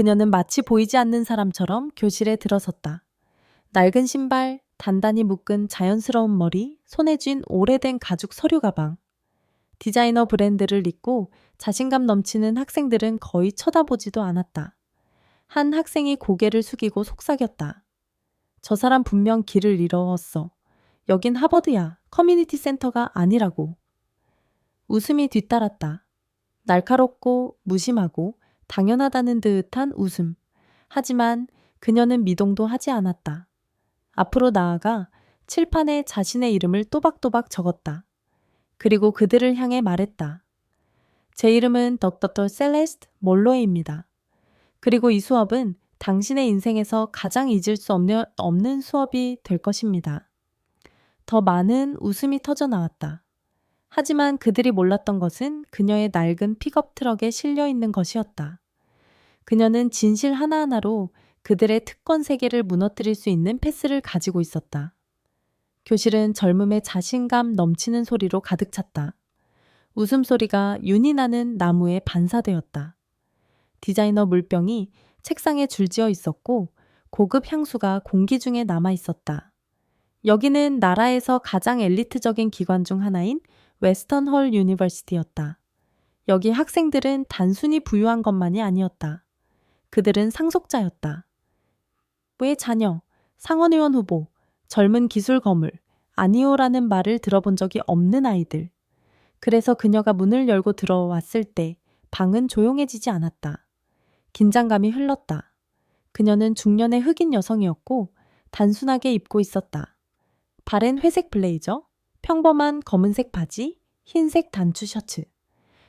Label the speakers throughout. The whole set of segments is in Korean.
Speaker 1: 그녀는 마치 보이지 않는 사람처럼 교실에 들어섰다. 낡은 신발, 단단히 묶은 자연스러운 머리, 손에 쥔 오래된 가죽 서류 가방. 디자이너 브랜드를 입고 자신감 넘치는 학생들은 거의 쳐다보지도 않았다. 한 학생이 고개를 숙이고 속삭였다. 저 사람 분명 길을 잃었어. 여긴 하버드야. 커뮤니티 센터가 아니라고. 웃음이 뒤따랐다. 날카롭고 무심하고 당연하다는 듯한 웃음. 하지만 그녀는 미동도 하지 않았다. 앞으로 나아가 칠판에 자신의 이름을 또박또박 적었다. 그리고 그들을 향해 말했다. 제 이름은 덕터 셀레스트 몰로이입니다. 그리고 이 수업은 당신의 인생에서 가장 잊을 수 없는 수업이 될 것입니다. 더 많은 웃음이 터져 나왔다. 하지만 그들이 몰랐던 것은 그녀의 낡은 픽업 트럭에 실려 있는 것이었다. 그녀는 진실 하나하나로 그들의 특권 세계를 무너뜨릴 수 있는 패스를 가지고 있었다. 교실은 젊음의 자신감 넘치는 소리로 가득 찼다. 웃음소리가 윤이 나는 나무에 반사되었다. 디자이너 물병이 책상에 줄지어 있었고 고급 향수가 공기 중에 남아 있었다. 여기는 나라에서 가장 엘리트적인 기관 중 하나인 웨스턴홀 유니버시티였다. 여기 학생들은 단순히 부유한 것만이 아니었다. 그들은 상속자였다. 왜 자녀, 상원의원 후보, 젊은 기술 거물, 아니오라는 말을 들어본 적이 없는 아이들. 그래서 그녀가 문을 열고 들어왔을 때 방은 조용해지지 않았다. 긴장감이 흘렀다. 그녀는 중년의 흑인 여성이었고 단순하게 입고 있었다. 바른 회색 블레이저, 평범한 검은색 바지, 흰색 단추 셔츠.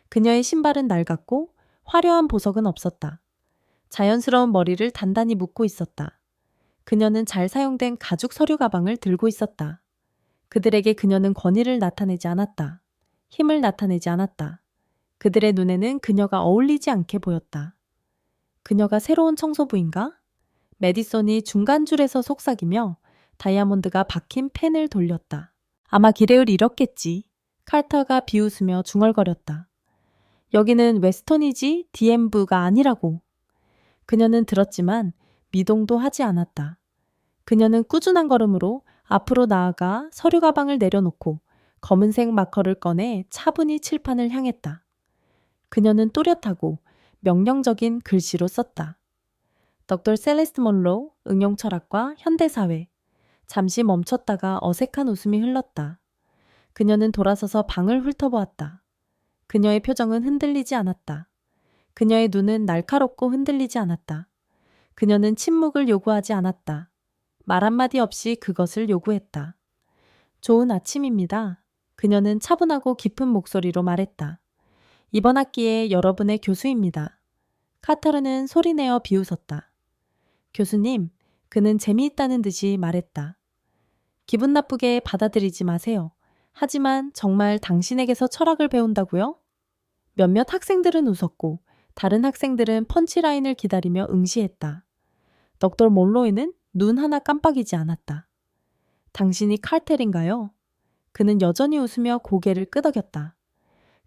Speaker 1: 그녀의 신발은 낡았고 화려한 보석은 없었다. 자연스러운 머리를 단단히 묶고 있었다. 그녀는 잘 사용된 가죽 서류 가방을 들고 있었다. 그들에게 그녀는 권위를 나타내지 않았다. 힘을 나타내지 않았다. 그들의 눈에는 그녀가 어울리지 않게 보였다. 그녀가 새로운 청소부인가? 메디손이 중간줄에서 속삭이며 다이아몬드가 박힌 펜을 돌렸다. 아마 기레을 잃었겠지. 칼터가 비웃으며 중얼거렸다. 여기는 웨스턴이지 DMV가 아니라고. 그녀는 들었지만 미동도 하지 않았다. 그녀는 꾸준한 걸음으로 앞으로 나아가 서류 가방을 내려놓고 검은색 마커를 꺼내 차분히 칠판을 향했다. 그녀는 또렷하고 명령적인 글씨로 썼다. 덕터 셀레스트 먼로, 응용철학과 현대사회. 잠시 멈췄다가 어색한 웃음이 흘렀다. 그녀는 돌아서서 방을 훑어보았다. 그녀의 표정은 흔들리지 않았다. 그녀의 눈은 날카롭고 흔들리지 않았다. 그녀는 침묵을 요구하지 않았다. 말 한마디 없이 그것을 요구했다. 좋은 아침입니다. 그녀는 차분하고 깊은 목소리로 말했다. 이번 학기에 여러분의 교수입니다. 카터르는 소리내어 비웃었다. 교수님, 그는 재미있다는 듯이 말했다. 기분 나쁘게 받아들이지 마세요. 하지만 정말 당신에게서 철학을 배운다고요? 몇몇 학생들은 웃었고 다른 학생들은 펀치라인을 기다리며 응시했다. 덕터 몰로이는 눈 하나 깜빡이지 않았다. 당신이 칼텔인가요? 그는 여전히 웃으며 고개를 끄덕였다.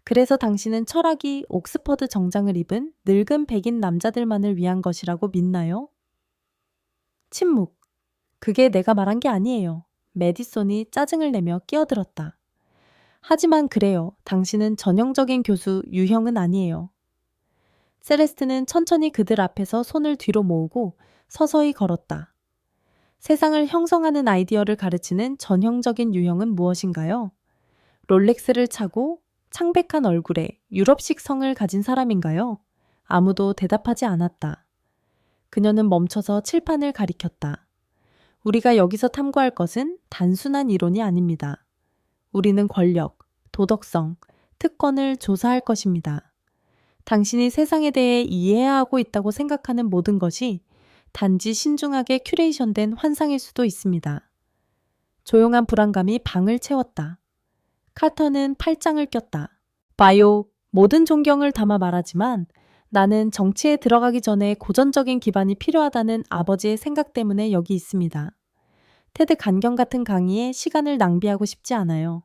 Speaker 1: 그래서 당신은 철학이 옥스퍼드 정장을 입은 늙은 백인 남자들만을 위한 것이라고 믿나요? 침묵. 그게 내가 말한 게 아니에요. 메디손이 짜증을 내며 끼어들었다. 하지만 그래요. 당신은 전형적인 교수 유형은 아니에요. 셀레스트는 천천히 그들 앞에서 손을 뒤로 모으고 서서히 걸었다. 세상을 형성하는 아이디어를 가르치는 전형적인 유형은 무엇인가요? 롤렉스를 차고 창백한 얼굴에 유럽식 성을 가진 사람인가요? 아무도 대답하지 않았다. 그녀는 멈춰서 칠판을 가리켰다. 우리가 여기서 탐구할 것은 단순한 이론이 아닙니다. 우리는 권력, 도덕성, 특권을 조사할 것입니다. 당신이 세상에 대해 이해해야 하고 있다고 생각하는 모든 것이 단지 신중하게 큐레이션된 환상일 수도 있습니다. 조용한 불안감이 방을 채웠다. 카터는 팔짱을 꼈다. 봐요, 모든 존경을 담아 말하지만 나는 정치에 들어가기 전에 고전적인 기반이 필요하다는 아버지의 생각 때문에 여기 있습니다. 테드 간경 같은 강의에 시간을 낭비하고 싶지 않아요.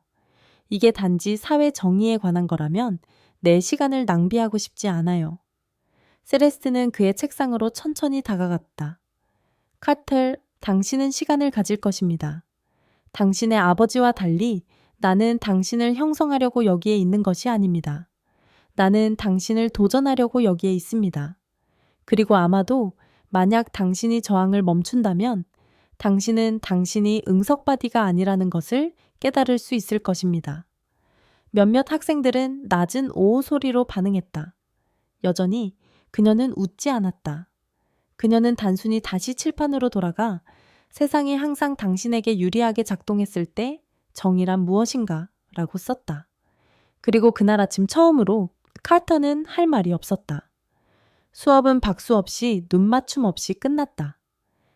Speaker 1: 이게 단지 사회 정의에 관한 거라면 내 시간을 낭비하고 싶지 않아요. 셀레스트는 그의 책상으로 천천히 다가갔다. 카터, 당신은 시간을 가질 것입니다. 당신의 아버지와 달리 나는 당신을 형성하려고 여기에 있는 것이 아닙니다. 나는 당신을 도전하려고 여기에 있습니다. 그리고 아마도 만약 당신이 저항을 멈춘다면 당신은 당신이 응석바디가 아니라는 것을 깨달을 수 있을 것입니다. 몇몇 학생들은 낮은 오호 소리로 반응했다. 여전히 그녀는 웃지 않았다. 그녀는 단순히 다시 칠판으로 돌아가 세상이 항상 당신에게 유리하게 작동했을 때 정의란 무엇인가 라고 썼다. 그리고 그날 아침 처음으로 카터는 할 말이 없었다. 수업은 박수 없이 눈맞춤 없이 끝났다.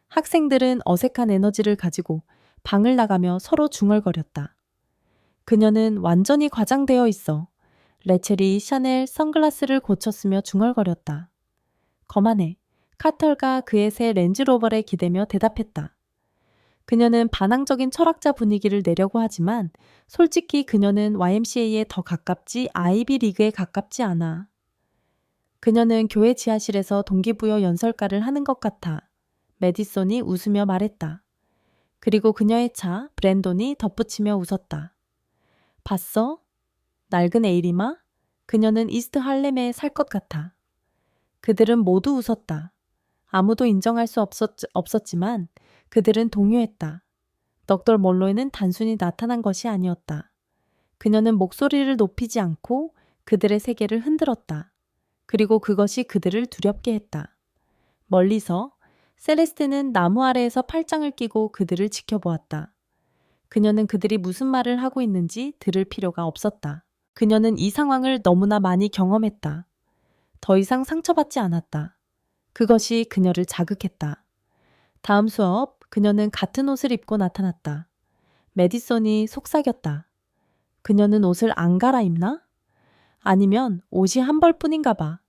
Speaker 1: 학생들은 어색한 에너지를 가지고 방을 나가며 서로 중얼거렸다. 그녀는 완전히 과장되어 있어. 레첼이 샤넬 선글라스를 고쳤으며 중얼거렸다. 거만해. 카터가 그의 새 렌즈로버에 기대며 대답했다. 그녀는 반항적인 철학자 분위기를 내려고 하지만 솔직히 그녀는 YMCA에 더 가깝지 아이비 리그에 가깝지 않아. 그녀는 교회 지하실에서 동기부여 연설가를 하는 것 같아. 메디손이 웃으며 말했다. 그리고 그녀의 차 브랜돈이 덧붙이며 웃었다. 봤어? 낡은 에이리마? 그녀는 이스트 할렘에 살 것 같아. 그들은 모두 웃었다. 아무도 인정할 수 없었지만 그들은 동요했다. 덕돌 몰로이는 단순히 나타난 것이 아니었다. 그녀는 목소리를 높이지 않고 그들의 세계를 흔들었다. 그리고 그것이 그들을 두렵게 했다. 멀리서 셀레스테는 나무 아래에서 팔짱을 끼고 그들을 지켜보았다. 그녀는 그들이 무슨 말을 하고 있는지 들을 필요가 없었다. 그녀는 이 상황을 너무나 많이 경험했다. 더 이상 상처받지 않았다. 그것이 그녀를 자극했다. 다음 수업, 그녀는 같은 옷을 입고 나타났다. 메디손이 속삭였다. 그녀는 옷을 안 갈아입나? 아니면 옷이 한 벌뿐인가 봐.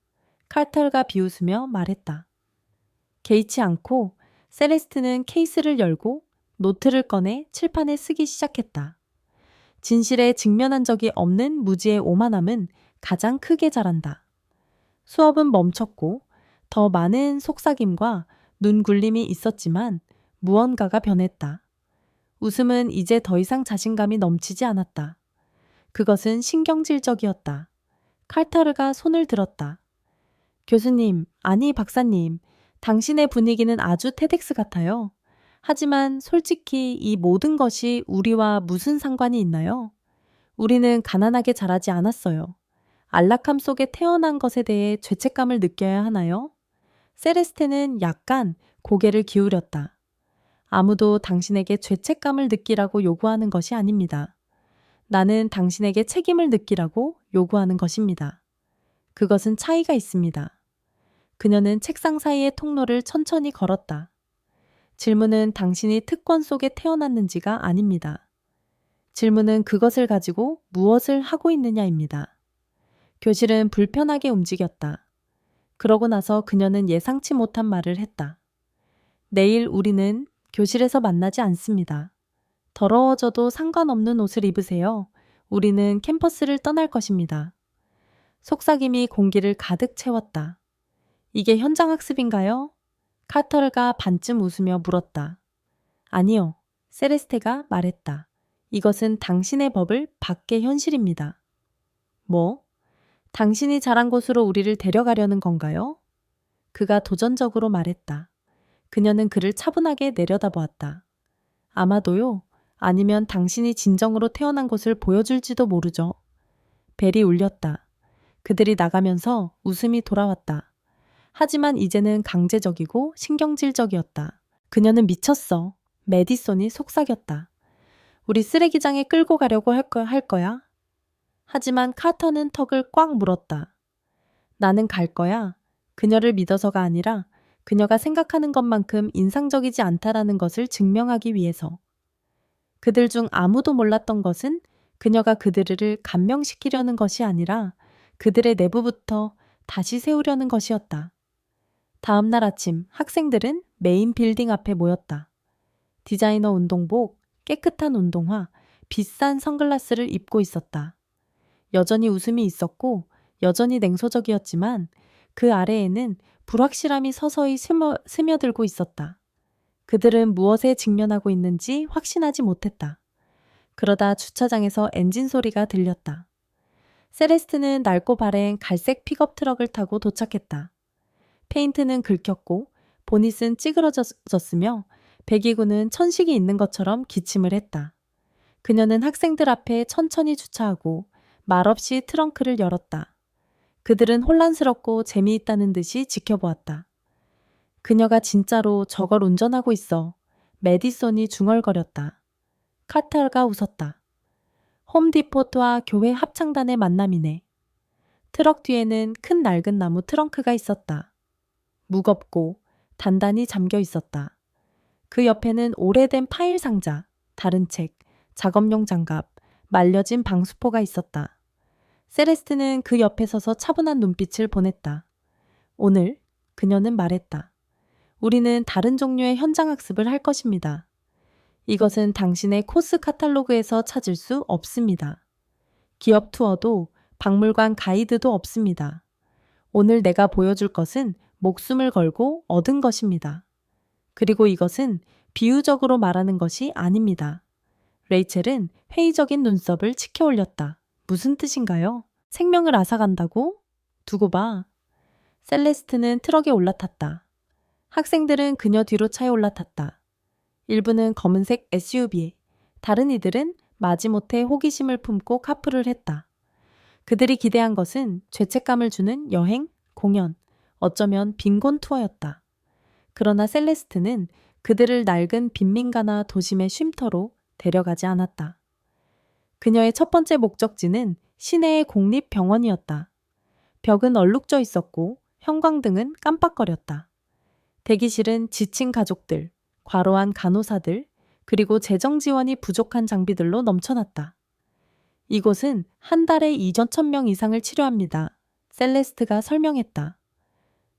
Speaker 1: 카터가 비웃으며 말했다. 개의치 않고 셀레스트는 케이스를 열고 노트를 꺼내 칠판에 쓰기 시작했다. 진실에 직면한 적이 없는 무지의 오만함은 가장 크게 자란다. 수업은 멈췄고 더 많은 속삭임과 눈굴림이 있었지만 무언가가 변했다. 웃음은 이제 더 이상 자신감이 넘치지 않았다. 그것은 신경질적이었다. 칼타르가 손을 들었다. 교수님, 아니 박사님, 당신의 분위기는 아주 테덱스 같아요. 하지만 솔직히 이 모든 것이 우리와 무슨 상관이 있나요? 우리는 가난하게 자라지 않았어요. 안락함 속에 태어난 것에 대해 죄책감을 느껴야 하나요? 셀레스테는 약간 고개를 기울였다. 아무도 당신에게 죄책감을 느끼라고 요구하는 것이 아닙니다. 나는 당신에게 책임을 느끼라고 요구하는 것입니다. 그것은 차이가 있습니다. 그녀는 책상 사이의 통로를 천천히 걸었다. 질문은 당신이 특권 속에 태어났는지가 아닙니다. 질문은 그것을 가지고 무엇을 하고 있느냐입니다. 교실은 불편하게 움직였다. 그러고 나서 그녀는 예상치 못한 말을 했다. 내일 우리는 교실에서 만나지 않습니다. 더러워져도 상관없는 옷을 입으세요. 우리는 캠퍼스를 떠날 것입니다. 속삭임이 공기를 가득 채웠다. 이게 현장학습인가요? 카터가 반쯤 웃으며 물었다. 아니요. 셀레스테가 말했다. 이것은 당신의 법을 밖의 현실입니다. 뭐? 당신이 자란 곳으로 우리를 데려가려는 건가요? 그가 도전적으로 말했다. 그녀는 그를 차분하게 내려다보았다. 아마도요. 아니면 당신이 진정으로 태어난 곳을 보여줄지도 모르죠. 벨이 울렸다. 그들이 나가면서 웃음이 돌아왔다. 하지만 이제는 강제적이고 신경질적이었다. 그녀는 미쳤어. 메디손이 속삭였다. 우리 쓰레기장에 끌고 가려고 할 거야? 하지만 카터는 턱을 꽉 물었다. 나는 갈 거야. 그녀를 믿어서가 아니라 그녀가 생각하는 것만큼 인상적이지 않다라는 것을 증명하기 위해서. 그들 중 아무도 몰랐던 것은 그녀가 그들을 감명시키려는 것이 아니라 그들의 내부부터 다시 세우려는 것이었다. 다음 날 아침 학생들은 메인 빌딩 앞에 모였다. 디자이너 운동복, 깨끗한 운동화, 비싼 선글라스를 입고 있었다. 여전히 웃음이 있었고 여전히 냉소적이었지만 그 아래에는 불확실함이 서서히 스며들고 있었다. 그들은 무엇에 직면하고 있는지 확신하지 못했다. 그러다 주차장에서 엔진 소리가 들렸다. 셀레스트는 낡고 바랜 갈색 픽업 트럭을 타고 도착했다. 페인트는 긁혔고 보닛은 찌그러졌으며 배기구는 천식이 있는 것처럼 기침을 했다. 그녀는 학생들 앞에 천천히 주차하고 말없이 트렁크를 열었다. 그들은 혼란스럽고 재미있다는 듯이 지켜보았다. 그녀가 진짜로 저걸 운전하고 있어. 메디손이 중얼거렸다. 카터가 웃었다. 홈디포트와 교회 합창단의 만남이네. 트럭 뒤에는 큰 낡은 나무 트렁크가 있었다. 무겁고 단단히 잠겨 있었다. 그 옆에는 오래된 파일 상자, 다른 책, 작업용 장갑, 말려진 방수포가 있었다. 셀레스트는 그 옆에 서서 차분한 눈빛을 보냈다. 오늘 그녀는 말했다. 우리는 다른 종류의 현장 학습을 할 것입니다. 이것은 당신의 코스 카탈로그에서 찾을 수 없습니다. 기업 투어도 박물관 가이드도 없습니다. 오늘 내가 보여줄 것은 목숨을 걸고 얻은 것입니다. 그리고 이것은 비유적으로 말하는 것이 아닙니다. 레이첼은 회의적인 눈썹을 치켜 올렸다. 무슨 뜻인가요? 생명을 앗아간다고? 두고 봐. 셀레스트는 트럭에 올라탔다. 학생들은 그녀 뒤로 차에 올라탔다. 일부는 검은색 SUV에, 다른 이들은 마지못해 호기심을 품고 카풀을 했다. 그들이 기대한 것은 죄책감을 주는 여행, 공연, 어쩌면 빈곤 투어였다. 그러나 셀레스트는 그들을 낡은 빈민가나 도심의 쉼터로 데려가지 않았다. 그녀의 첫 번째 목적지는 시내의 공립병원이었다. 벽은 얼룩져 있었고 형광등은 깜빡거렸다. 대기실은 지친 가족들, 과로한 간호사들, 그리고 재정 지원이 부족한 장비들로 넘쳐났다. 이곳은 한 달에 2,000명 이상을 치료합니다. 셀레스트가 설명했다.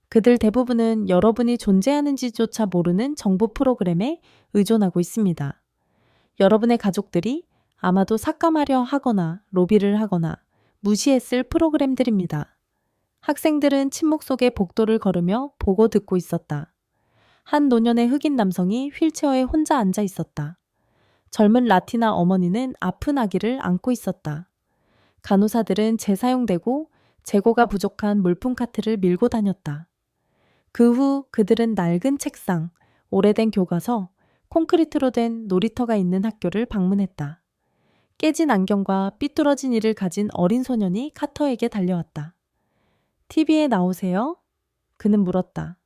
Speaker 1: 그들 대부분은 여러분이 존재하는지조차 모르는 정보 프로그램에 의존하고 있습니다. 여러분의 가족들이 아마도 삭감하려 하거나 로비를 하거나 무시했을 프로그램들입니다. 학생들은 침묵 속에 복도를 걸으며 보고 듣고 있었다. 한 노년의 흑인 남성이 휠체어에 혼자 앉아 있었다. 젊은 라티나 어머니는 아픈 아기를 안고 있었다. 간호사들은 재사용되고 재고가 부족한 물품 카트를 밀고 다녔다. 그 후 그들은 낡은 책상, 오래된 교과서, 콘크리트로 된 놀이터가 있는 학교를 방문했다. 깨진 안경과 삐뚤어진 이를 가진 어린 소년이 카터에게 달려왔다. TV에 나오세요? 그는 물었다.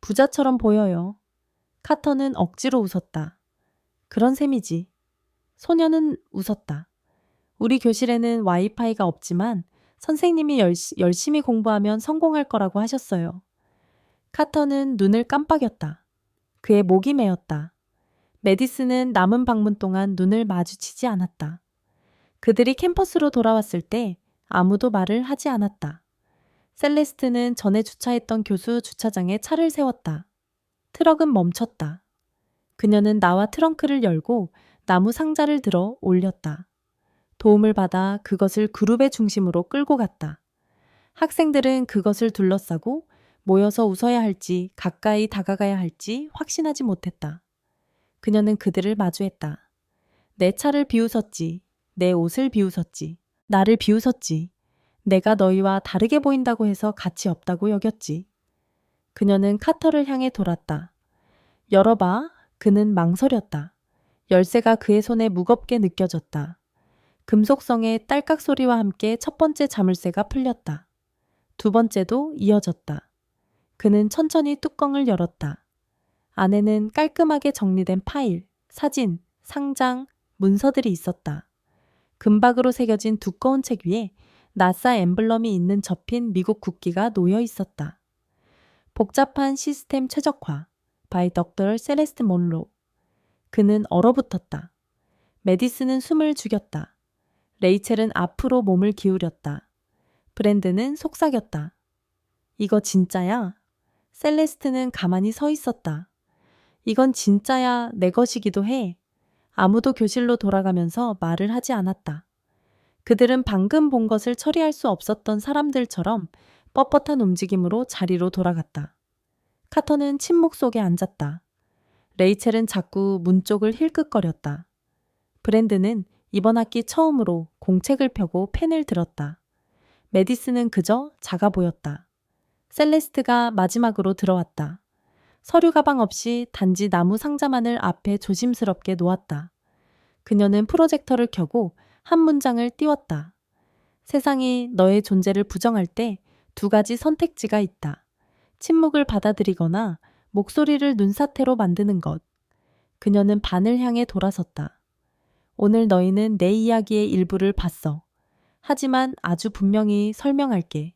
Speaker 1: 부자처럼 보여요. 카터는 억지로 웃었다. 그런 셈이지. 소년은 웃었다. 우리 교실에는 와이파이가 없지만 선생님이 열심히 공부하면 성공할 거라고 하셨어요. 카터는 눈을 깜빡였다. 그의 목이 메었다. 메디슨은 남은 방문 동안 눈을 마주치지 않았다. 그들이 캠퍼스로 돌아왔을 때 아무도 말을 하지 않았다. 셀레스트는 전에 주차했던 교수 주차장에 차를 세웠다. 트럭은 멈췄다. 그녀는 나와 트렁크를 열고 나무 상자를 들어 올렸다. 도움을 받아 그것을 그룹의 중심으로 끌고 갔다. 학생들은 그것을 둘러싸고 모여서 웃어야 할지 가까이 다가가야 할지 확신하지 못했다. 그녀는 그들을 마주했다. 내 차를 비웃었지. 내 옷을 비웃었지. 나를 비웃었지. 내가 너희와 다르게 보인다고 해서 가치 없다고 여겼지. 그녀는 카터를 향해 돌았다. 열어봐. 그는 망설였다. 열쇠가 그의 손에 무겁게 느껴졌다. 금속성의 딸깍 소리와 함께 첫 번째 자물쇠가 풀렸다. 두 번째도 이어졌다. 그는 천천히 뚜껑을 열었다. 안에는 깔끔하게 정리된 파일, 사진, 상장, 문서들이 있었다. 금박으로 새겨진 두꺼운 책 위에 나사 엠블럼이 있는 접힌 미국 국기가 놓여 있었다. 복잡한 시스템 최적화, by Dr. 셀레스트 몬로. 그는 얼어붙었다. 메디슨은 숨을 죽였다. 레이첼은 앞으로 몸을 기울였다. 브랜드는 속삭였다. 이거 진짜야? 셀레스트는 가만히 서 있었다. 이건 진짜야 내 것이기도 해. 아무도 교실로 돌아가면서 말을 하지 않았다. 그들은 방금 본 것을 처리할 수 없었던 사람들처럼 뻣뻣한 움직임으로 자리로 돌아갔다. 카터는 침묵 속에 앉았다. 레이첼은 자꾸 문 쪽을 힐끗거렸다. 브랜드는 이번 학기 처음으로 공책을 펴고 펜을 들었다. 메디스는 그저 작아 보였다. 셀레스트가 마지막으로 들어왔다. 서류 가방 없이 단지 나무 상자만을 앞에 조심스럽게 놓았다. 그녀는 프로젝터를 켜고 한 문장을 띄웠다. 세상이 너의 존재를 부정할 때 두 가지 선택지가 있다. 침묵을 받아들이거나 목소리를 눈사태로 만드는 것. 그녀는 반을 향해 돌아섰다. 오늘 너희는 내 이야기의 일부를 봤어. 하지만 아주 분명히 설명할게.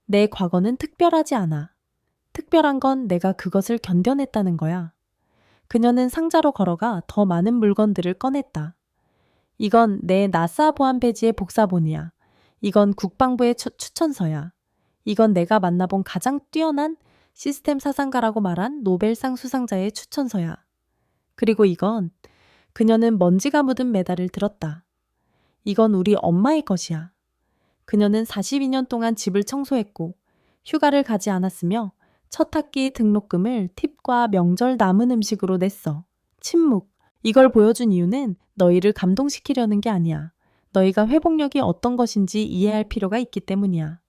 Speaker 1: 내 과거는 특별하지 않아. 특별한 건 내가 그것을 견뎌냈다는 거야. 그녀는 상자로 걸어가 더 많은 물건들을 꺼냈다. 이건 내 나사 보안 배지의 복사본이야. 이건 국방부의 추천서야. 이건 내가 만나본 가장 뛰어난 시스템 사상가라고 말한 노벨상 수상자의 추천서야. 그리고 이건 그녀는 먼지가 묻은 메달을 들었다. 이건 우리 엄마의 것이야. 그녀는 42년 동안 집을 청소했고 휴가를 가지 않았으며 첫 학기 등록금을 팁과 명절 남은 음식으로 냈어. 침묵. 이걸 보여준 이유는 너희를 감동시키려는 게 아니야. 너희가 회복력이 어떤 것인지 이해할 필요가 있기 때문이야.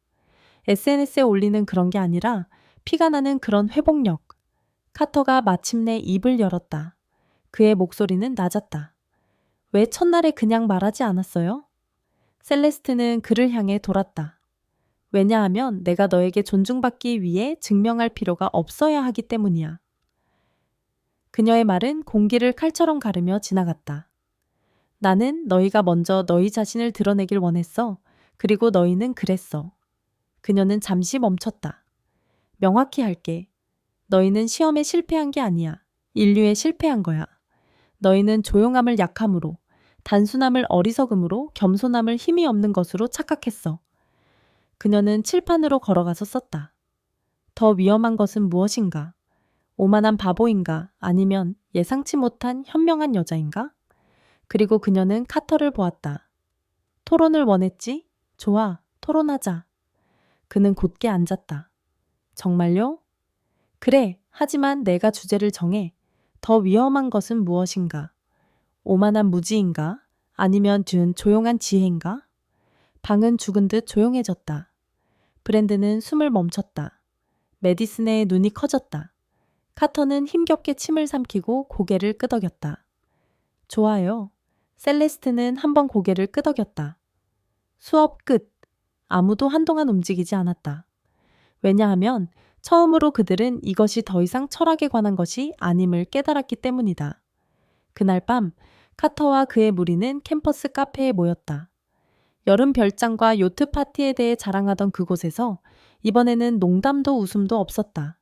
Speaker 1: SNS에 올리는 그런 게 아니라 피가 나는 그런 회복력. 카터가 마침내 입을 열었다. 그의 목소리는 낮았다. 왜 첫날에 그냥 말하지 않았어요? 셀레스트는 그를 향해 돌았다. 왜냐하면 내가 너에게 존중받기 위해 증명할 필요가 없어야 하기 때문이야. 그녀의 말은 공기를 칼처럼 가르며 지나갔다. 나는 너희가 먼저 너희 자신을 드러내길 원했어. 그리고 너희는 그랬어. 그녀는 잠시 멈췄다. 명확히 할게. 너희는 시험에 실패한 게 아니야. 인류에 실패한 거야. 너희는 조용함을 약함으로, 단순함을 어리석음으로, 겸손함을 힘이 없는 것으로 착각했어. 그녀는 칠판으로 걸어가서 썼다. 더 위험한 것은 무엇인가? 오만한 바보인가? 아니면 예상치 못한 현명한 여자인가? 그리고 그녀는 카터를 보았다. 토론을 원했지? 좋아, 토론하자. 그는 곧게 앉았다. 정말요? 그래, 하지만 내가 주제를 정해. 더 위험한 것은 무엇인가? 오만한 무지인가? 아니면 조용한 지혜인가? 방은 죽은 듯 조용해졌다. 브랜드는 숨을 멈췄다. 메디슨의 눈이 커졌다. 카터는 힘겹게 침을 삼키고 고개를 끄덕였다. 좋아요. 셀레스트는 한번 고개를 끄덕였다. 수업 끝. 아무도 한동안 움직이지 않았다. 왜냐하면 처음으로 그들은 이것이 더 이상 철학에 관한 것이 아님을 깨달았기 때문이다. 그날 밤 카터와 그의 무리는 캠퍼스 카페에 모였다. 여름 별장과 요트 파티에 대해 자랑하던 그곳에서 이번에는 농담도 웃음도 없었다.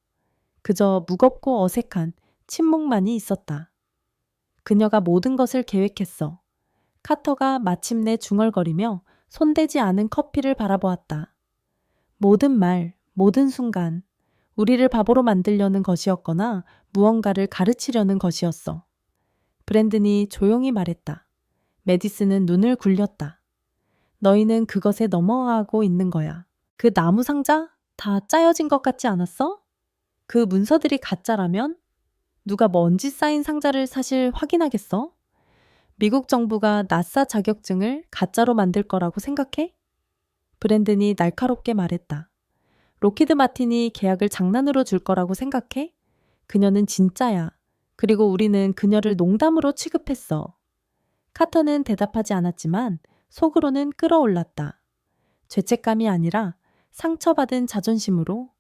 Speaker 1: 그저 무겁고 어색한 침묵만이 있었다. 그녀가 모든 것을 계획했어. 카터가 마침내 중얼거리며 손대지 않은 커피를 바라보았다. 모든 말, 모든 순간, 우리를 바보로 만들려는 것이었거나 무언가를 가르치려는 것이었어. 브랜든이 조용히 말했다. 메디슨은 눈을 굴렸다. 너희는 그것에 넘어가고 있는 거야. 그 나무 상자? 다 짜여진 것 같지 않았어? 그 문서들이 가짜라면? 누가 먼지 쌓인 상자를 사실 확인하겠어? 미국 정부가 나사 자격증을 가짜로 만들 거라고 생각해? 브랜든이 날카롭게 말했다. 로키드 마틴이 계약을 장난으로 줄 거라고 생각해? 그녀는 진짜야. 그리고 우리는 그녀를 농담으로 취급했어. 카터는 대답하지 않았지만 속으로는 끓어올랐다. 죄책감이 아니라 상처받은 자존심으로.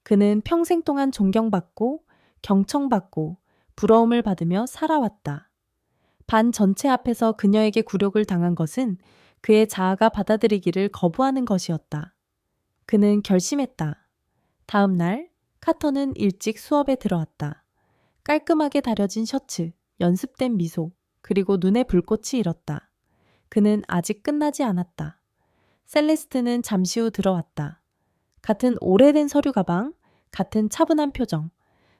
Speaker 1: 그는 평생 동안 존경받고 경청받고 부러움을 받으며 살아왔다. 반 전체 앞에서 그녀에게 굴욕을 당한 것은 그의 자아가 받아들이기를 거부하는 것이었다. 그는 결심했다. 다음 날 카터는 일찍 수업에 들어왔다. 깔끔하게 다려진 셔츠, 연습된 미소, 그리고 눈에 불꽃이 일었다. 그는 아직 끝나지 않았다. 셀레스트는 잠시 후 들어왔다. 같은 오래된 서류 가방, 같은 차분한 표정.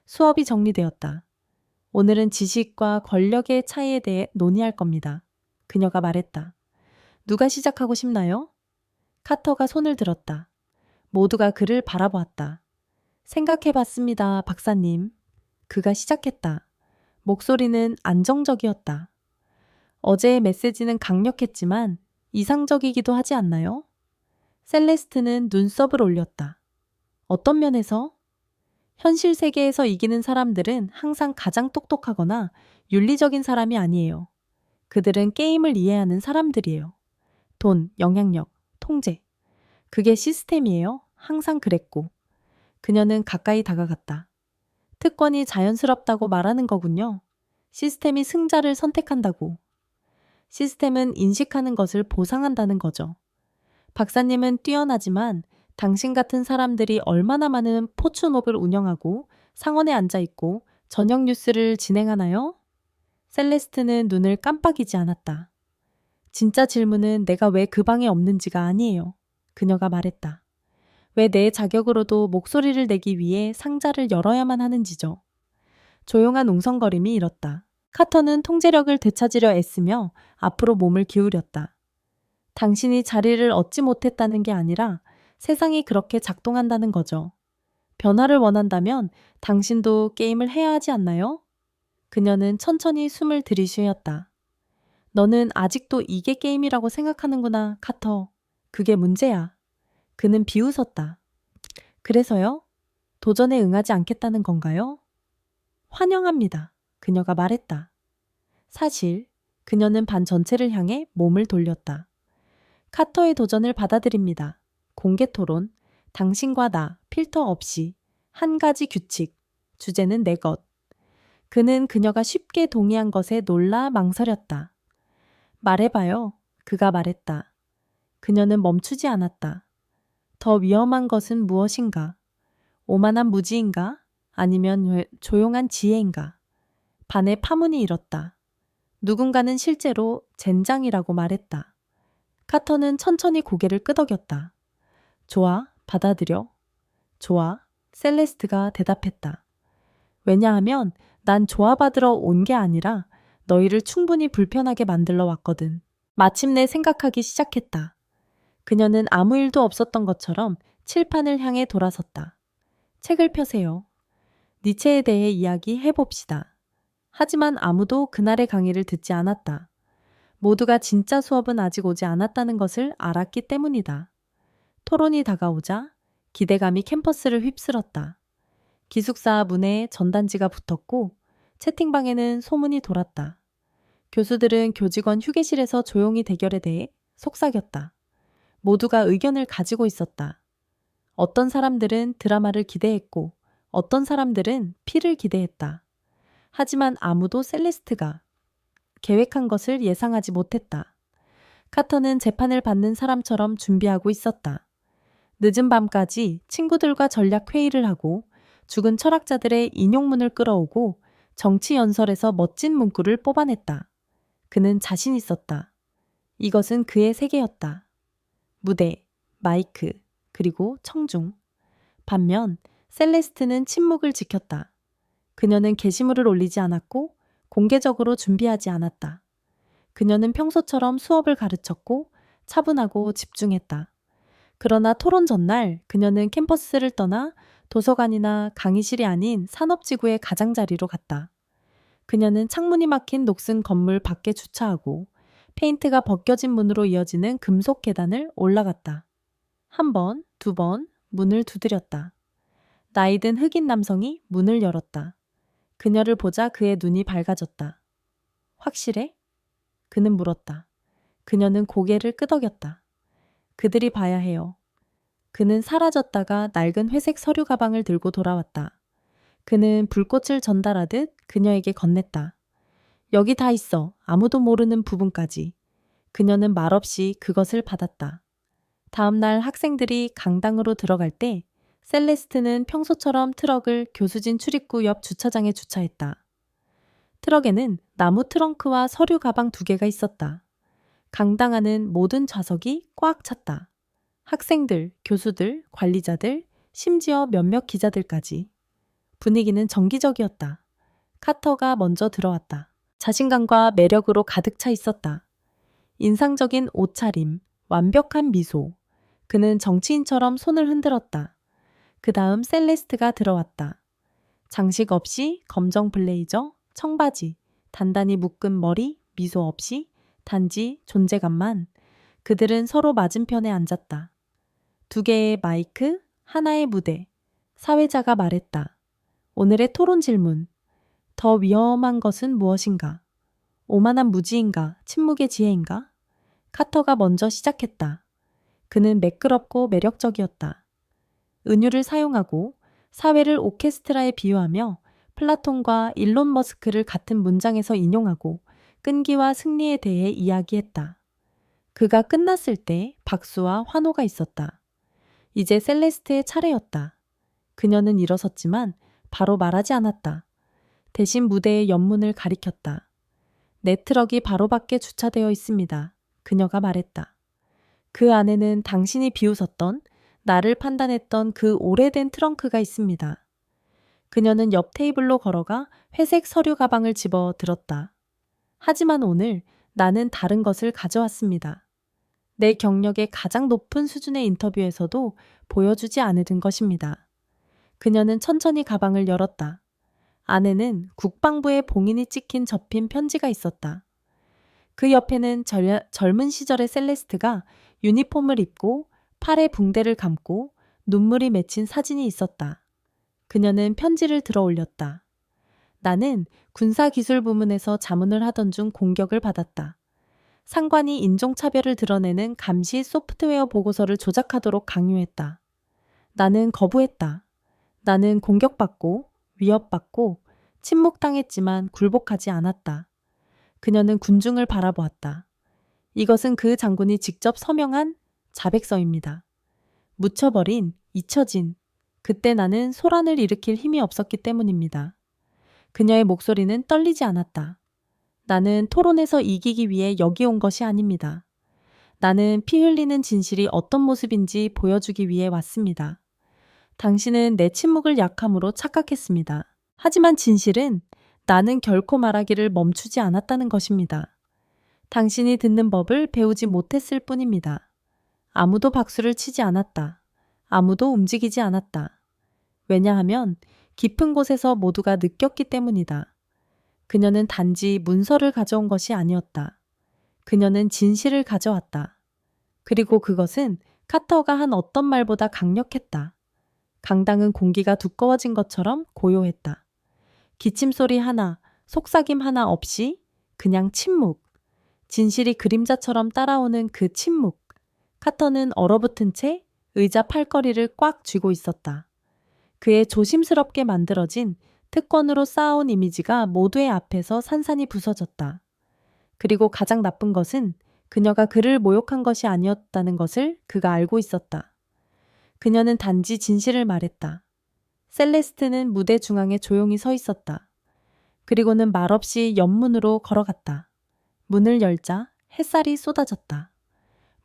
Speaker 1: 수업이 정리되었다. 오늘은 지식과 권력의 차이에 대해 논의할 겁니다. 그녀가 말했다. 누가 시작하고 싶나요? 카터가 손을 들었다. 모두가 그를 바라보았다. 생각해봤습니다, 박사님. 그가 시작했다. 목소리는 안정적이었다. 어제의 메시지는 강력했지만 이상적이기도 하지 않나요? 셀레스트는 눈썹을 올렸다. 어떤 면에서? 현실 세계에서 이기는 사람들은 항상 가장 똑똑하거나 윤리적인 사람이 아니에요. 그들은 게임을 이해하는 사람들이에요. 돈, 영향력, 통제. 그게 시스템이에요. 항상 그랬고. 그녀는 가까이 다가갔다. 특권이 자연스럽다고 말하는 거군요. 시스템이 승자를 선택한다고. 시스템은 인식하는 것을 보상한다는 거죠. 박사님은 뛰어나지만 당신 같은 사람들이 얼마나 많은 포춘업을 운영하고 상원에 앉아 있고 저녁 뉴스를 진행하나요? 셀레스트는 눈을 깜빡이지 않았다. 진짜 질문은 내가 왜 그 방에 없는지가 아니에요. 그녀가 말했다. 왜 내 자격으로도 목소리를 내기 위해 상자를 열어야만 하는지죠. 조용한 웅성거림이 일었다. 카터는 통제력을 되찾으려 애쓰며 앞으로 몸을 기울였다. 당신이 자리를 얻지 못했다는 게 아니라 세상이 그렇게 작동한다는 거죠. 변화를 원한다면 당신도 게임을 해야 하지 않나요? 그녀는 천천히 숨을 들이쉬었다. 너는 아직도 이게 게임이라고 생각하는구나, 카터. 그게 문제야. 그는 비웃었다. 그래서요? 도전에 응하지 않겠다는 건가요? 환영합니다. 그녀가 말했다. 사실 그녀는 반 전체를 향해 몸을 돌렸다. 카터의 도전을 받아들입니다. 공개 토론, 당신과 나, 필터 없이, 한 가지 규칙, 주제는 내 것. 그는 그녀가 쉽게 동의한 것에 놀라 망설였다. 말해봐요. 그가 말했다. 그녀는 멈추지 않았다. 더 위험한 것은 무엇인가? 오만한 무지인가? 아니면 조용한 지혜인가? 반의 파문이 일었다. 누군가는 실제로 젠장이라고 말했다. 카터는 천천히 고개를 끄덕였다. 좋아, 받아들여. 좋아, 셀레스트가 대답했다. 왜냐하면 난 조화받으러 온 게 아니라 너희를 충분히 불편하게 만들러 왔거든. 마침내 생각하기 시작했다. 그녀는 아무 일도 없었던 것처럼 칠판을 향해 돌아섰다. 책을 펴세요. 니체에 대해 이야기해봅시다. 하지만 아무도 그날의 강의를 듣지 않았다. 모두가 진짜 수업은 아직 오지 않았다는 것을 알았기 때문이다. 토론이 다가오자 기대감이 캠퍼스를 휩쓸었다. 기숙사 문에 전단지가 붙었고 채팅방에는 소문이 돌았다. 교수들은 교직원 휴게실에서 조용히 대결에 대해 속삭였다. 모두가 의견을 가지고 있었다. 어떤 사람들은 드라마를 기대했고 어떤 사람들은 피를 기대했다. 하지만 아무도 셀레스트가 계획한 것을 예상하지 못했다. 카터는 재판을 받는 사람처럼 준비하고 있었다. 늦은 밤까지 친구들과 전략 회의를 하고 죽은 철학자들의 인용문을 끌어오고 정치 연설에서 멋진 문구를 뽑아냈다. 그는 자신 있었다. 이것은 그의 세계였다. 무대, 마이크, 그리고 청중. 반면 셀레스트는 침묵을 지켰다. 그녀는 게시물을 올리지 않았고 공개적으로 준비하지 않았다. 그녀는 평소처럼 수업을 가르쳤고 차분하고 집중했다. 그러나 토론 전날 그녀는 캠퍼스를 떠나 도서관이나 강의실이 아닌 산업지구의 가장자리로 갔다. 그녀는 창문이 막힌 녹슨 건물 밖에 주차하고 페인트가 벗겨진 문으로 이어지는 금속 계단을 올라갔다. 한 번, 두 번 문을 두드렸다. 나이든 흑인 남성이 문을 열었다. 그녀를 보자 그의 눈이 밝아졌다. 확실해? 그는 물었다. 그녀는 고개를 끄덕였다. 그들이 봐야 해요. 그는 사라졌다가 낡은 회색 서류 가방을 들고 돌아왔다. 그는 불꽃을 전달하듯 그녀에게 건넸다. 여기 다 있어. 아무도 모르는 부분까지. 그녀는 말없이 그것을 받았다. 다음 날 학생들이 강당으로 들어갈 때 셀레스트는 평소처럼 트럭을 교수진 출입구 옆 주차장에 주차했다. 트럭에는 나무 트렁크와 서류 가방 2개가 있었다. 강당 안은 모든 좌석이 꽉 찼다. 학생들, 교수들, 관리자들, 심지어 몇몇 기자들까지. 분위기는 정기적이었다. 카터가 먼저 들어왔다. 자신감과 매력으로 가득 차 있었다. 인상적인 옷차림, 완벽한 미소. 그는 정치인처럼 손을 흔들었다. 그 다음 셀레스트가 들어왔다. 장식 없이 검정 블레이저, 청바지, 단단히 묶은 머리, 미소 없이 단지 존재감만. 그들은 서로 맞은편에 앉았다. 두 개의 마이크, 하나의 무대. 사회자가 말했다. 오늘의 토론 질문. 더 위험한 것은 무엇인가? 오만한 무지인가? 침묵의 지혜인가? 카터가 먼저 시작했다. 그는 매끄럽고 매력적이었다. 은유를 사용하고 사회를 오케스트라에 비유하며 플라톤과 일론 머스크를 같은 문장에서 인용하고 끈기와 승리에 대해 이야기했다. 그가 끝났을 때 박수와 환호가 있었다. 이제 셀레스트의 차례였다. 그녀는 일어섰지만 바로 말하지 않았다. 대신 무대의 옆문을 가리켰다. 내 트럭이 바로 밖에 주차되어 있습니다. 그녀가 말했다. 그 안에는 당신이 비웃었던, 나를 판단했던 그 오래된 트렁크가 있습니다. 그녀는 옆 테이블로 걸어가 회색 서류 가방을 집어 들었다. 하지만 오늘 나는 다른 것을 가져왔습니다. 내 경력의 가장 높은 수준의 인터뷰에서도 보여주지 않은 것입니다. 그녀는 천천히 가방을 열었다. 안에는 국방부의 봉인이 찍힌 접힌 편지가 있었다. 그 옆에는 젊은 시절의 셀레스트가 유니폼을 입고 팔에 붕대를 감고 눈물이 맺힌 사진이 있었다. 그녀는 편지를 들어 올렸다. 나는 군사기술 부문에서 자문을 하던 중 공격을 받았다. 상관이 인종차별을 드러내는 감시 소프트웨어 보고서를 조작하도록 강요했다. 나는 거부했다. 나는 공격받고 위협받고 침묵당했지만 굴복하지 않았다. 그녀는 군중을 바라보았다. 이것은 그 장군이 직접 서명한 자백서입니다. 묻혀버린, 잊혀진, 그때 나는 소란을 일으킬 힘이 없었기 때문입니다. 그녀의 목소리는 떨리지 않았다. 나는 토론에서 이기기 위해 여기 온 것이 아닙니다. 나는 피 흘리는 진실이 어떤 모습인지 보여주기 위해 왔습니다. 당신은 내 침묵을 약함으로 착각했습니다. 하지만 진실은 나는 결코 말하기를 멈추지 않았다는 것입니다. 당신이 듣는 법을 배우지 못했을 뿐입니다. 아무도 박수를 치지 않았다. 아무도 움직이지 않았다. 왜냐하면 깊은 곳에서 모두가 느꼈기 때문이다. 그녀는 단지 문서를 가져온 것이 아니었다. 그녀는 진실을 가져왔다. 그리고 그것은 카터가 한 어떤 말보다 강력했다. 강당은 공기가 두꺼워진 것처럼 고요했다. 기침소리 하나, 속삭임 하나 없이 그냥 침묵. 진실이 그림자처럼 따라오는 그 침묵. 카터는 얼어붙은 채 의자 팔걸이를 꽉 쥐고 있었다. 그의 조심스럽게 만들어진 특권으로 쌓아온 이미지가 모두의 앞에서 산산이 부서졌다. 그리고 가장 나쁜 것은 그녀가 그를 모욕한 것이 아니었다는 것을 그가 알고 있었다. 그녀는 단지 진실을 말했다. 셀레스트는 무대 중앙에 조용히 서 있었다. 그리고는 말없이 옆문으로 걸어갔다. 문을 열자 햇살이 쏟아졌다.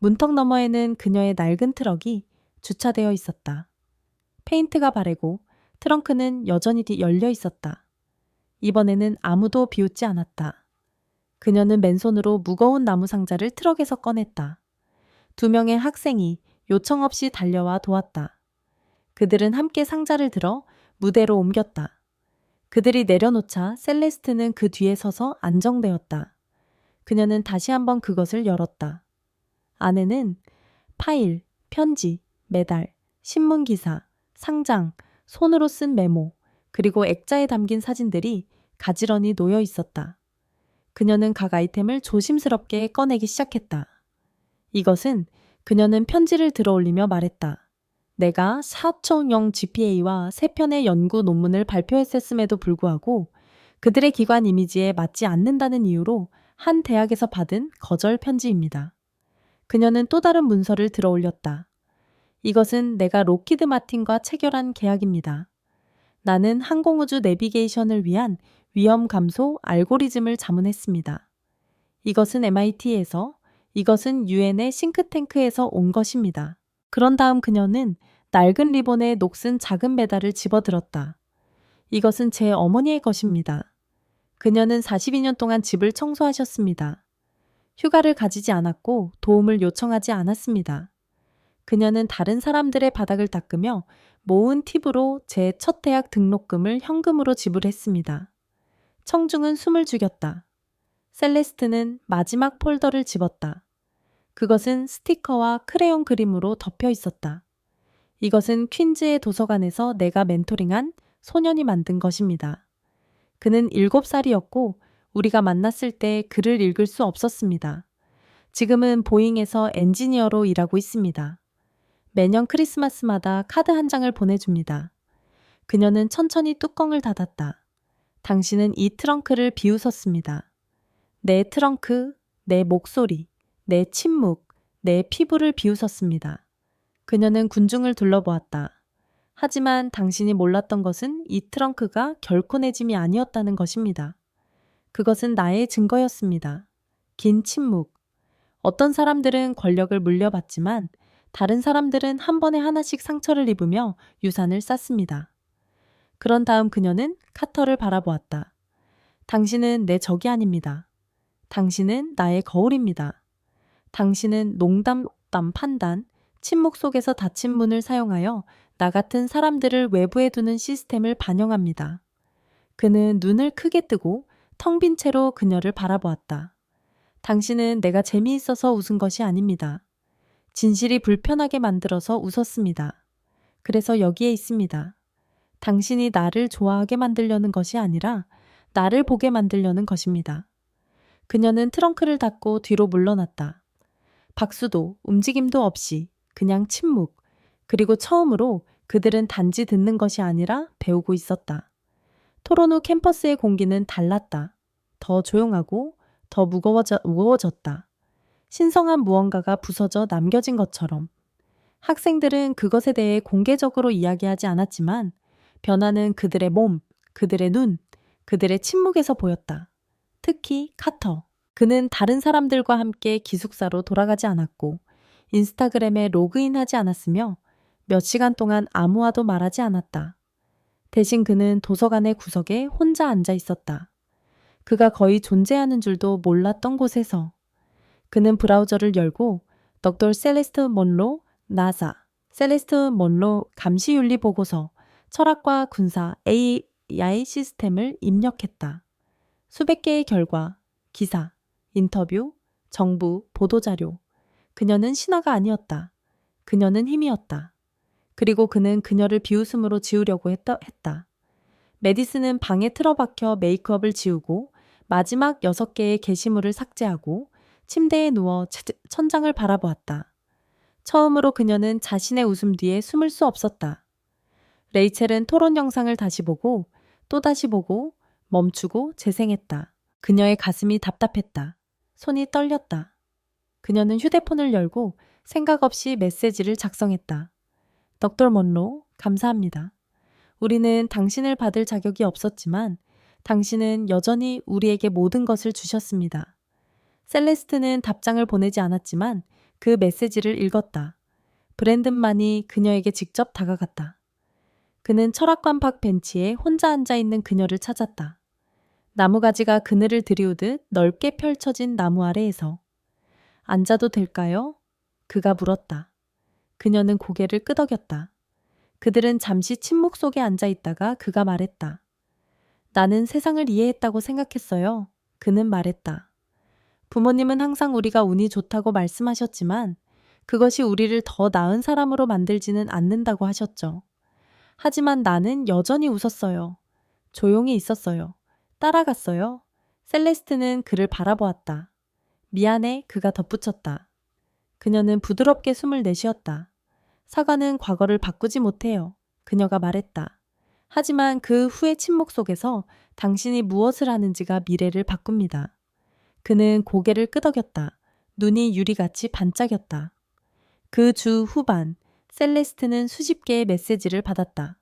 Speaker 1: 문턱 너머에는 그녀의 낡은 트럭이 주차되어 있었다. 페인트가 바래고 트렁크는 여전히 열려 있었다. 이번에는 아무도 비웃지 않았다. 그녀는 맨손으로 무거운 나무 상자를 트럭에서 꺼냈다. 2명의 학생이 요청 없이 달려와 도왔다. 그들은 함께 상자를 들어 무대로 옮겼다. 그들이 내려놓자 셀레스트는 그 뒤에 서서 안정되었다. 그녀는 다시 한번 그것을 열었다. 안에는 파일, 편지, 메달, 신문기사, 상장, 손으로 쓴 메모, 그리고 액자에 담긴 사진들이 가지런히 놓여 있었다. 그녀는 각 아이템을 조심스럽게 꺼내기 시작했다. 이것은 그녀는 편지를 들어 올리며 말했다. 내가 4.0 GPA와 3편의 연구 논문을 발표했음에도 불구하고 그들의 기관 이미지에 맞지 않는다는 이유로 한 대학에서 받은 거절 편지입니다. 그녀는 또 다른 문서를 들어 올렸다. 이것은 내가 로키드 마틴과 체결한 계약입니다. 나는 항공우주 내비게이션을 위한 위험 감소 알고리즘을 자문했습니다. 이것은 MIT에서, 이것은 UN의 싱크탱크에서 온 것입니다. 그런 다음 그녀는 낡은 리본에 녹슨 작은 메달을 집어들었다. 이것은 제 어머니의 것입니다. 그녀는 42년 동안 집을 청소하셨습니다. 휴가를 가지지 않았고 도움을 요청하지 않았습니다. 그녀는 다른 사람들의 바닥을 닦으며 모은 팁으로 제 첫 대학 등록금을 현금으로 지불했습니다. 청중은 숨을 죽였다. 셀레스트는 마지막 폴더를 집었다. 그것은 스티커와 크레용 그림으로 덮여 있었다. 이것은 퀸즈의 도서관에서 내가 멘토링한 소년이 만든 것입니다. 그는 7살이었고 우리가 만났을 때 글을 읽을 수 없었습니다. 지금은 보잉에서 엔지니어로 일하고 있습니다. 매년 크리스마스마다 카드 한 장을 보내줍니다. 그녀는 천천히 뚜껑을 닫았다. 당신은 이 트렁크를 비웃었습니다. 내 트렁크, 내 목소리, 내 침묵, 내 피부를 비웃었습니다. 그녀는 군중을 둘러보았다. 하지만 당신이 몰랐던 것은 이 트렁크가 결코 내 짐이 아니었다는 것입니다. 그것은 나의 증거였습니다. 긴 침묵. 어떤 사람들은 권력을 물려받지만 다른 사람들은 한 번에 하나씩 상처를 입으며 유산을 쌓습니다. 그런 다음 그녀는 카터를 바라보았다. 당신은 내 적이 아닙니다. 당신은 나의 거울입니다. 당신은 농담, 판단, 침묵 속에서 닫힌 문을 사용하여 나 같은 사람들을 외부에 두는 시스템을 반영합니다. 그는 눈을 크게 뜨고 텅 빈 채로 그녀를 바라보았다. 당신은 내가 재미있어서 웃은 것이 아닙니다. 진실이 불편하게 만들어서 웃었습니다. 그래서 여기에 있습니다. 당신이 나를 좋아하게 만들려는 것이 아니라 나를 보게 만들려는 것입니다. 그녀는 트렁크를 닫고 뒤로 물러났다. 박수도 움직임도 없이 그냥 침묵. 그리고 처음으로 그들은 단지 듣는 것이 아니라 배우고 있었다. 토론 후 캠퍼스의 공기는 달랐다. 더 조용하고 더 무거워졌다. 신성한 무언가가 부서져 남겨진 것처럼. 학생들은 그것에 대해 공개적으로 이야기하지 않았지만 변화는 그들의 몸, 그들의 눈, 그들의 침묵에서 보였다. 특히 카터. 그는 다른 사람들과 함께 기숙사로 돌아가지 않았고 인스타그램에 로그인하지 않았으며 몇 시간 동안 아무와도 말하지 않았다. 대신 그는 도서관의 구석에 혼자 앉아 있었다. 그가 거의 존재하는 줄도 몰랐던 곳에서. 그는 브라우저를 열고 덕터 셀레스트 먼로 나사, 셀레스트 먼로 감시윤리 보고서, 철학과 군사 AI 시스템을 입력했다. 수백 개의 결과, 기사, 인터뷰, 정부, 보도자료. 그녀는 신화가 아니었다. 그녀는 힘이었다. 그리고 그는 그녀를 비웃음으로 지우려고 했다. 메디슨은 방에 틀어박혀 메이크업을 지우고 마지막 6개의 게시물을 삭제하고 침대에 누워 천장을 바라보았다. 처음으로 그녀는 자신의 웃음 뒤에 숨을 수 없었다. 레이첼은 토론 영상을 다시 보고 또 다시 보고 멈추고 재생했다. 그녀의 가슴이 답답했다. 손이 떨렸다. 그녀는 휴대폰을 열고 생각 없이 메시지를 작성했다. 덕터 먼로, 감사합니다. 우리는 당신을 받을 자격이 없었지만 당신은 여전히 우리에게 모든 것을 주셨습니다. 셀레스트는 답장을 보내지 않았지만 그 메시지를 읽었다. 브랜든만이 그녀에게 직접 다가갔다. 그는 철학관 밖 벤치에 혼자 앉아있는 그녀를 찾았다. 나무가지가 그늘을 들이우듯 넓게 펼쳐진 나무 아래에서. 앉아도 될까요? 그가 물었다. 그녀는 고개를 끄덕였다. 그들은 잠시 침묵 속에 앉아있다가 그가 말했다. 나는 세상을 이해했다고 생각했어요. 그는 말했다. 부모님은 항상 우리가 운이 좋다고 말씀하셨지만 그것이 우리를 더 나은 사람으로 만들지는 않는다고 하셨죠. 하지만 나는 여전히 웃었어요. 조용히 있었어요. 따라갔어요. 셀레스트는 그를 바라보았다. 미안해, 그가 덧붙였다. 그녀는 부드럽게 숨을 내쉬었다. 사과는 과거를 바꾸지 못해요. 그녀가 말했다. 하지만 그 후의 침묵 속에서 당신이 무엇을 하는지가 미래를 바꿉니다. 그는 고개를 끄덕였다. 눈이 유리같이 반짝였다. 그 주 후반, 셀레스트는 수십 개의 메시지를 받았다.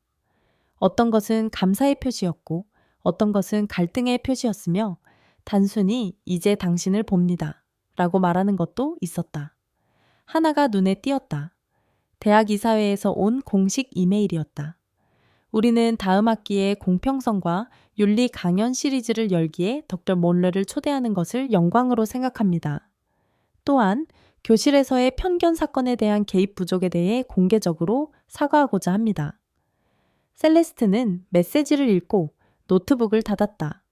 Speaker 1: 어떤 것은 감사의 표시였고 어떤 것은 갈등의 표시였으며 단순히 이제 당신을 봅니다. 라고 말하는 것도 있었다. 하나가 눈에 띄었다. 대학 이사회에서 온 공식 이메일이었다. 우리는 다음 학기에 공평성과 윤리 강연 시리즈를 열기에 덕터 먼로를 초대하는 것을 영광으로 생각합니다. 또한 교실에서의 편견 사건에 대한 개입 부족에 대해 공개적으로 사과하고자 합니다. 셀레스트는 메시지를 읽고 노트북을 닫았다.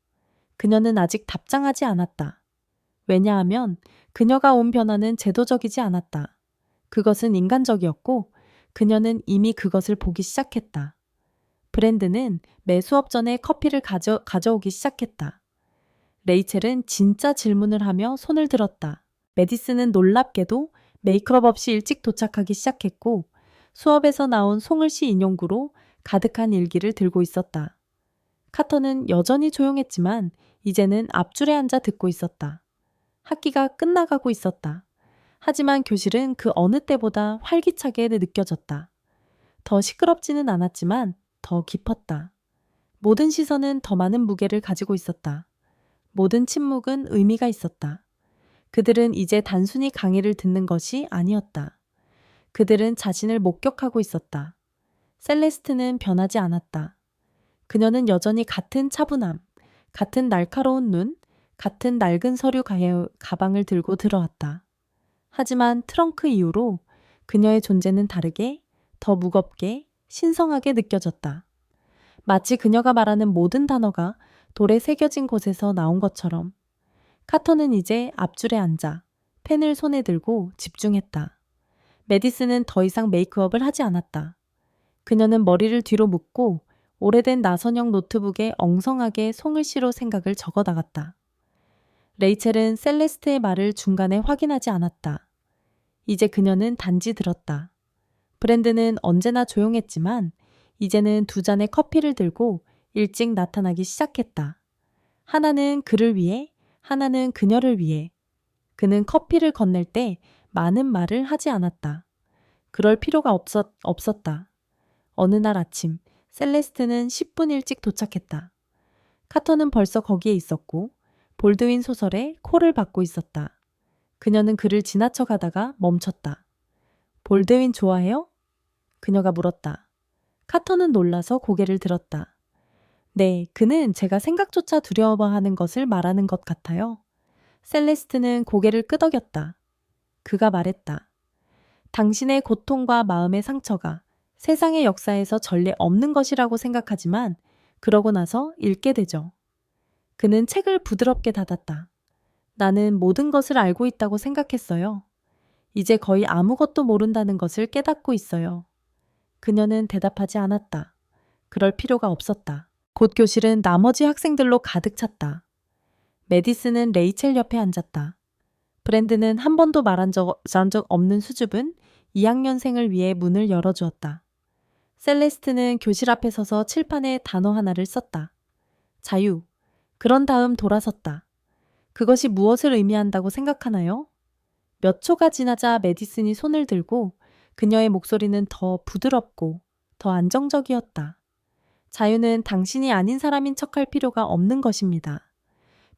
Speaker 1: 그녀는 아직 답장하지 않았다. 왜냐하면 그녀가 온 변화는 제도적이지 않았다. 그것은 인간적이었고 그녀는 이미 그것을 보기 시작했다. 브랜드는 매 수업 전에 커피를 가져오기 시작했다. 레이첼은 진짜 질문을 하며 손을 들었다. 메디슨은 놀랍게도 메이크업 없이 일찍 도착하기 시작했고 수업에서 나온 송을시 인용구로 가득한 일기를 들고 있었다. 카터는 여전히 조용했지만 이제는 앞줄에 앉아 듣고 있었다. 학기가 끝나가고 있었다. 하지만 교실은 그 어느 때보다 활기차게 느껴졌다. 더 시끄럽지는 않았지만 더 깊었다. 모든 시선은 더 많은 무게를 가지고 있었다. 모든 침묵은 의미가 있었다. 그들은 이제 단순히 강의를 듣는 것이 아니었다. 그들은 자신을 목격하고 있었다. 셀레스트는 변하지 않았다. 그녀는 여전히 같은 차분함, 같은 날카로운 눈, 같은 낡은 서류 가방을 들고 들어왔다. 하지만 트렁크 이후로 그녀의 존재는 다르게, 더 무겁게, 신성하게 느껴졌다. 마치 그녀가 말하는 모든 단어가 돌에 새겨진 곳에서 나온 것처럼. 카터는 이제 앞줄에 앉아 펜을 손에 들고 집중했다. 메디슨은 더 이상 메이크업을 하지 않았다. 그녀는 머리를 뒤로 묶고 오래된 나선형 노트북에 엉성하게 송글씨로 생각을 적어 나갔다. 레이첼은 셀레스트의 말을 중간에 확인하지 않았다. 이제 그녀는 단지 들었다. 브랜드는 언제나 조용했지만 이제는 두 잔의 커피를 들고 일찍 나타나기 시작했다. 하나는 그를 위해, 하나는 그녀를 위해. 그는 커피를 건넬 때 많은 말을 하지 않았다. 그럴 필요가 없었다. 어느 날 아침, 셀레스트는 10분 일찍 도착했다. 카터는 벌써 거기에 있었고 볼드윈 소설에 콜을 받고 있었다. 그녀는 그를 지나쳐 가다가 멈췄다. 볼드윈 좋아해요? 그녀가 물었다. 카터는 놀라서 고개를 들었다. 네, 그는 제가 생각조차 두려워하는 것을 말하는 것 같아요. 셀레스트는 고개를 끄덕였다. 그가 말했다. 당신의 고통과 마음의 상처가 세상의 역사에서 전례 없는 것이라고 생각하지만 그러고 나서 읽게 되죠. 그는 책을 부드럽게 닫았다. 나는 모든 것을 알고 있다고 생각했어요. 이제 거의 아무것도 모른다는 것을 깨닫고 있어요. 그녀는 대답하지 않았다. 그럴 필요가 없었다. 곧 교실은 나머지 학생들로 가득 찼다. 메디슨은 레이첼 옆에 앉았다. 브랜드는 한 번도 말한 적 없는 수줍은 2학년생을 위해 문을 열어주었다. 셀레스트는 교실 앞에 서서 칠판에 단어 하나를 썼다. 자유. 그런 다음 돌아섰다. 그것이 무엇을 의미한다고 생각하나요? 몇 초가 지나자 메디슨이 손을 들고 그녀의 목소리는 더 부드럽고 더 안정적이었다. 자유는 당신이 아닌 사람인 척할 필요가 없는 것입니다.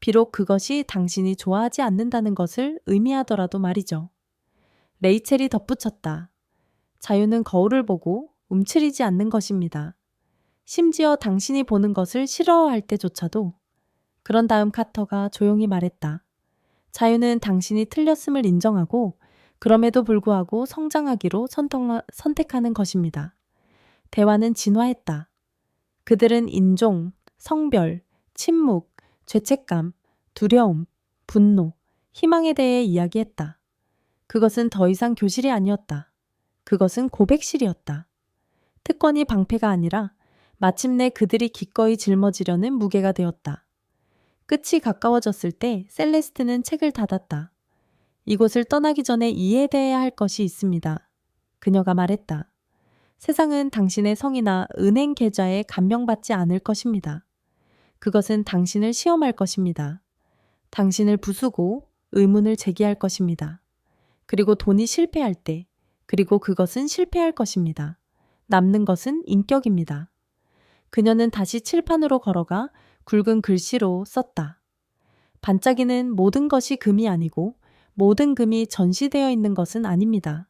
Speaker 1: 비록 그것이 당신이 좋아하지 않는다는 것을 의미하더라도 말이죠. 레이첼이 덧붙였다. 자유는 거울을 보고 움츠리지 않는 것입니다. 심지어 당신이 보는 것을 싫어할 때조차도. 그런 다음 카터가 조용히 말했다. 자유는 당신이 틀렸음을 인정하고 그럼에도 불구하고 성장하기로 선택하는 것입니다. 대화는 진화했다. 그들은 인종, 성별, 침묵, 죄책감, 두려움, 분노, 희망에 대해 이야기했다. 그것은 더 이상 교실이 아니었다. 그것은 고백실이었다. 특권이 방패가 아니라 마침내 그들이 기꺼이 짊어지려는 무게가 되었다. 끝이 가까워졌을 때 셀레스트는 책을 닫았다. 이곳을 떠나기 전에 이해돼야 할 것이 있습니다. 그녀가 말했다. 세상은 당신의 성이나 은행 계좌에 감명받지 않을 것입니다. 그것은 당신을 시험할 것입니다. 당신을 부수고 의문을 제기할 것입니다. 그리고 돈이 실패할 때, 그리고 그것은 실패할 것입니다. 남는 것은 인격입니다. 그녀는 다시 칠판으로 걸어가 굵은 글씨로 썼다. 반짝이는 모든 것이 금이 아니고 모든 금이 전시되어 있는 것은 아닙니다.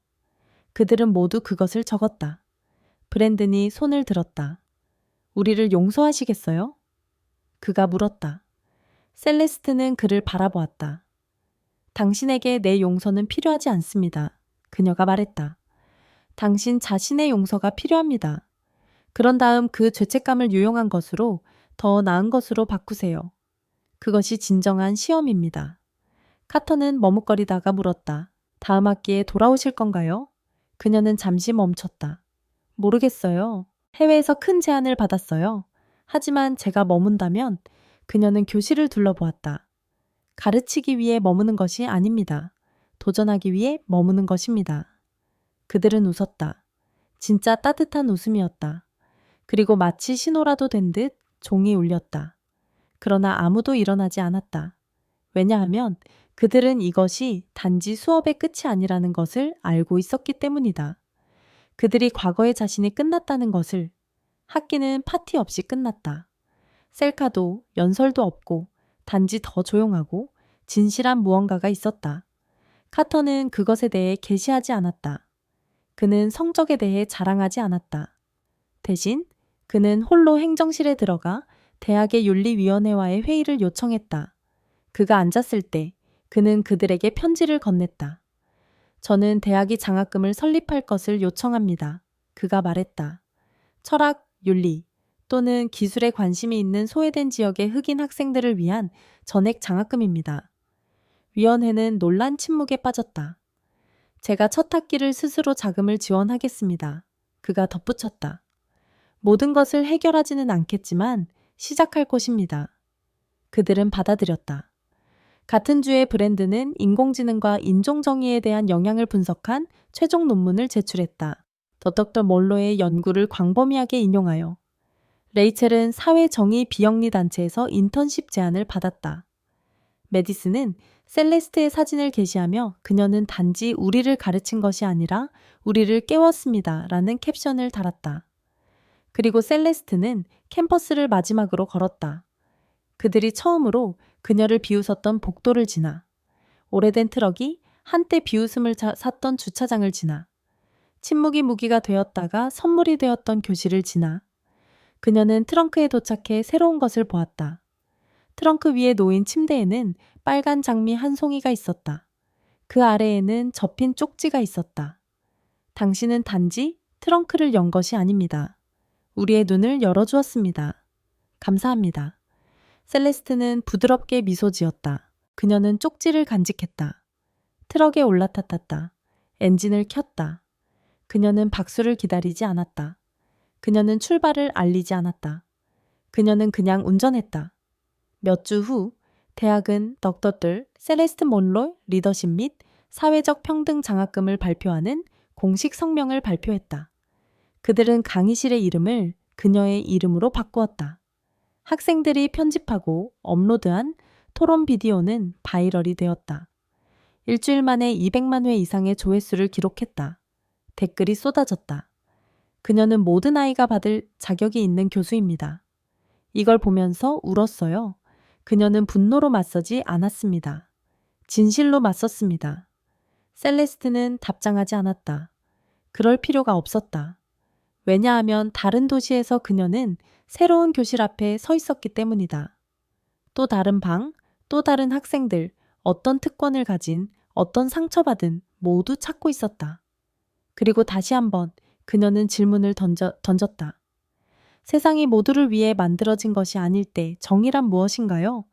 Speaker 1: 그들은 모두 그것을 적었다. 브랜든이 손을 들었다. 우리를 용서하시겠어요? 그가 물었다. 셀레스트는 그를 바라보았다. 당신에게 내 용서는 필요하지 않습니다. 그녀가 말했다. 당신 자신의 용서가 필요합니다. 그런 다음 그 죄책감을 유용한 것으로 더 나은 것으로 바꾸세요. 그것이 진정한 시험입니다. 카터는 머뭇거리다가 물었다. 다음 학기에 돌아오실 건가요? 그녀는 잠시 멈췄다. 모르겠어요. 해외에서 큰 제안을 받았어요. 하지만 제가 머문다면 그녀는 교실을 둘러보았다. 가르치기 위해 머무는 것이 아닙니다. 도전하기 위해 머무는 것입니다. 그들은 웃었다. 진짜 따뜻한 웃음이었다. 그리고 마치 신호라도 된 듯 종이 울렸다. 그러나 아무도 일어나지 않았다. 왜냐하면 그들은 이것이 단지 수업의 끝이 아니라는 것을 알고 있었기 때문이다. 그들이 과거의 자신이 끝났다는 것을. 학기는 파티 없이 끝났다. 셀카도 연설도 없고 단지 더 조용하고 진실한 무언가가 있었다. 카터는 그것에 대해 게시하지 않았다. 그는 성적에 대해 자랑하지 않았다. 대신 그는 홀로 행정실에 들어가 대학의 윤리위원회와의 회의를 요청했다. 그가 앉았을 때 그는 그들에게 편지를 건넸다. 저는 대학이 장학금을 설립할 것을 요청합니다. 그가 말했다. 철학, 윤리 또는 기술에 관심이 있는 소외된 지역의 흑인 학생들을 위한 전액 장학금입니다. 위원회는 놀란 침묵에 빠졌다. 제가 첫 학기를 스스로 자금을 지원하겠습니다. 그가 덧붙였다. 모든 것을 해결하지는 않겠지만 시작할 것입니다. 그들은 받아들였다. 같은 주에 브랜드는 인공지능과 인종정의에 대한 영향을 분석한 최종 논문을 제출했다. 더 몰로의 연구를 광범위하게 인용하여 레이첼은 사회정의 비영리 단체에서 인턴십 제안을 받았다. 메디슨은 셀레스트의 사진을 게시하며 그녀는 단지 우리를 가르친 것이 아니라 우리를 깨웠습니다. 라는 캡션을 달았다. 그리고 셀레스트는 캠퍼스를 마지막으로 걸었다. 그들이 처음으로 그녀를 비웃었던 복도를 지나 오래된 트럭이 한때 비웃음을 샀던 주차장을 지나 침묵이 무기가 되었다가 선물이 되었던 교실을 지나 그녀는 트렁크에 도착해 새로운 것을 보았다. 트렁크 위에 놓인 침대에는 빨간 장미 한 송이가 있었다. 그 아래에는 접힌 쪽지가 있었다. 당신은 단지 트렁크를 연 것이 아닙니다. 우리의 눈을 열어주었습니다. 감사합니다. 셀레스트는 부드럽게 미소 지었다. 그녀는 쪽지를 간직했다. 트럭에 올라탔다. 엔진을 켰다. 그녀는 박수를 기다리지 않았다. 그녀는 출발을 알리지 않았다. 그녀는 그냥 운전했다. 몇 주 후 대학은 덕터들 셀레스트 몬로 리더십 및 사회적 평등 장학금을 발표하는 공식 성명을 발표했다. 그들은 강의실의 이름을 그녀의 이름으로 바꾸었다. 학생들이 편집하고 업로드한 토론 비디오는 바이럴이 되었다. 일주일 만에 200만 회 이상의 조회수를 기록했다. 댓글이 쏟아졌다. 그녀는 모든 아이가 받을 자격이 있는 교수입니다. 이걸 보면서 울었어요. 그녀는 분노로 맞서지 않았습니다. 진실로 맞섰습니다. 셀레스트는 답장하지 않았다. 그럴 필요가 없었다. 왜냐하면 다른 도시에서 그녀는 새로운 교실 앞에 서 있었기 때문이다. 또 다른 방, 또 다른 학생들, 어떤 특권을 가진, 어떤 상처받은 모두 찾고 있었다. 그리고 다시 한번 그녀는 질문을 던졌다. 세상이 모두를 위해 만들어진 것이 아닐 때 정의란 무엇인가요?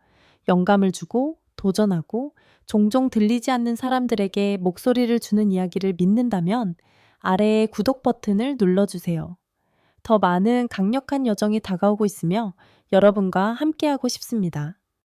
Speaker 1: 영감을 주고 도전하고 종종 들리지 않는 사람들에게 목소리를 주는 이야기를 믿는다면 아래의 구독 버튼을 눌러주세요. 더 많은 강력한 여정이 다가오고 있으며 여러분과 함께하고 싶습니다.